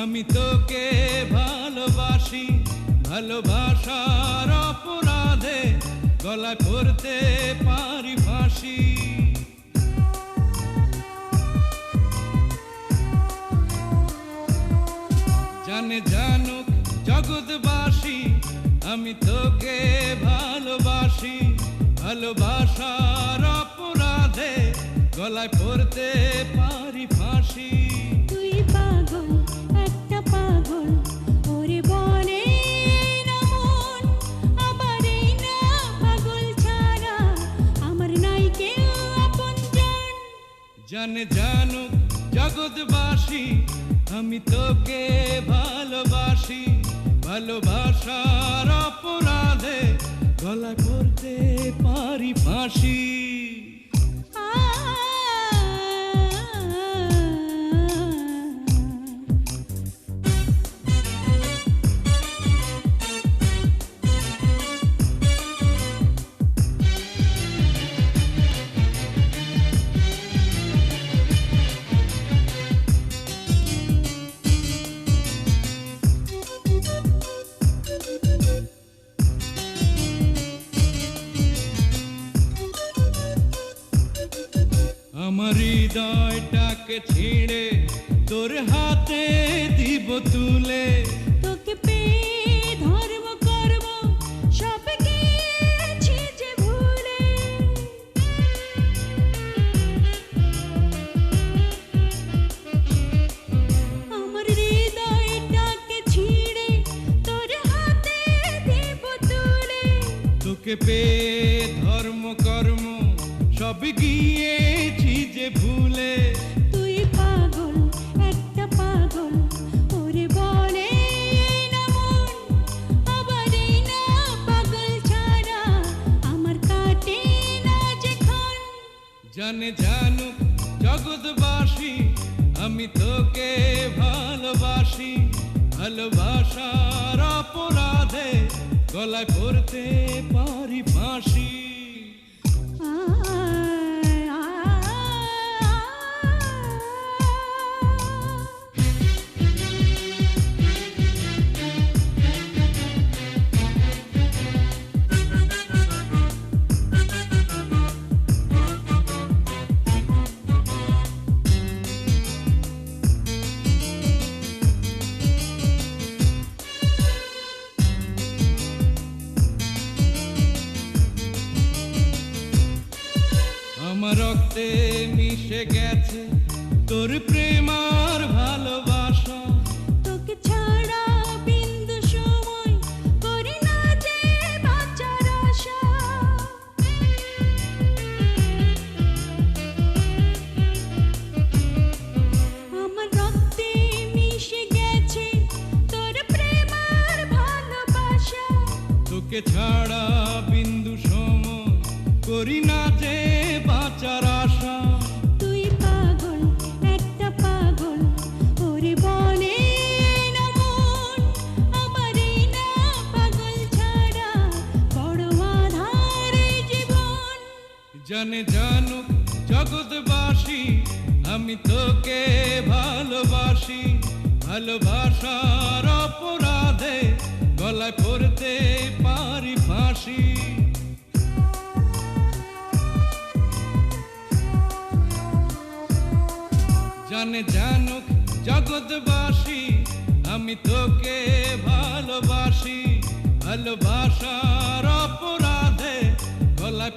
আমি তোকে ভালোবাসি, ভালোবাসার অপরাধে গলায় পড়তে পারি ফাঁসি। জানে জানুক জগৎবাসী আমি তোকে ভালোবাসি, ভালোবাসার অপরাধে গলায় পড়তে পারি ফাঁসি। তুই পাগল, একটা পাগল, ওরে বলে না মন, আবার এই না পাগল ছাড়া আমার নাই কেউ আপনজন। জানে জানুক জগৎবাসী আমি তোকে ভালোবাসি, ভালোবাসার অপরাধে গলায় পড়তে পারি ফাঁসি। আমার হৃদয়টাকে ছিঁড়ে তোর হাতে দিব তুলে, তোকে পেয়ে ধর্ম কর্ম সব গিয়েছি যে ভুলে। আমার হৃদয়টাকে ছিঁড়ে তোর হাতে দিব তুলে, তোকে পেয়ে ধর্ম কর্ম সব গিয়েছি যে ভুলে। তুই পাগল, একটা পাগল, ওরে বলে না মন, আবার এই না পাগল ছাড়া আমার কাটে না যেখান। জানে জানুক জগৎবাসী আমি তোকে ভালোবাসি, ভালোবাসার অপরাধে গলায় পড়তে পারি ফাঁসি। আমার রক্তে মিশে গেছে তোর প্রেম আর ভালোবাসা, তোকে ছাড়া বিন্দু সময় করি না যে বাঁচার আশা। আমার রক্তে মিশে গেছে তোর প্রেম আর ভালোবাসা, তোকে ছাড়া বিন্দু সময় করি না যে বাঁচার আশা। তুই পাগল, একটা পাগল, ওরে বলে না মন, আমার এই না পাগল ছাড়া বড় আঁধার এই জীবন। জানে জানুক জগৎবাসী আমি তোকে ভালোবাসি, ভালোবাসার অপরাধে গলায় পড়তে পারি ফাঁসি। জানে জানুক জগৎবাসী আমি তোকে ভালোবাসি, ভালোবাসার অপরাধে গলায়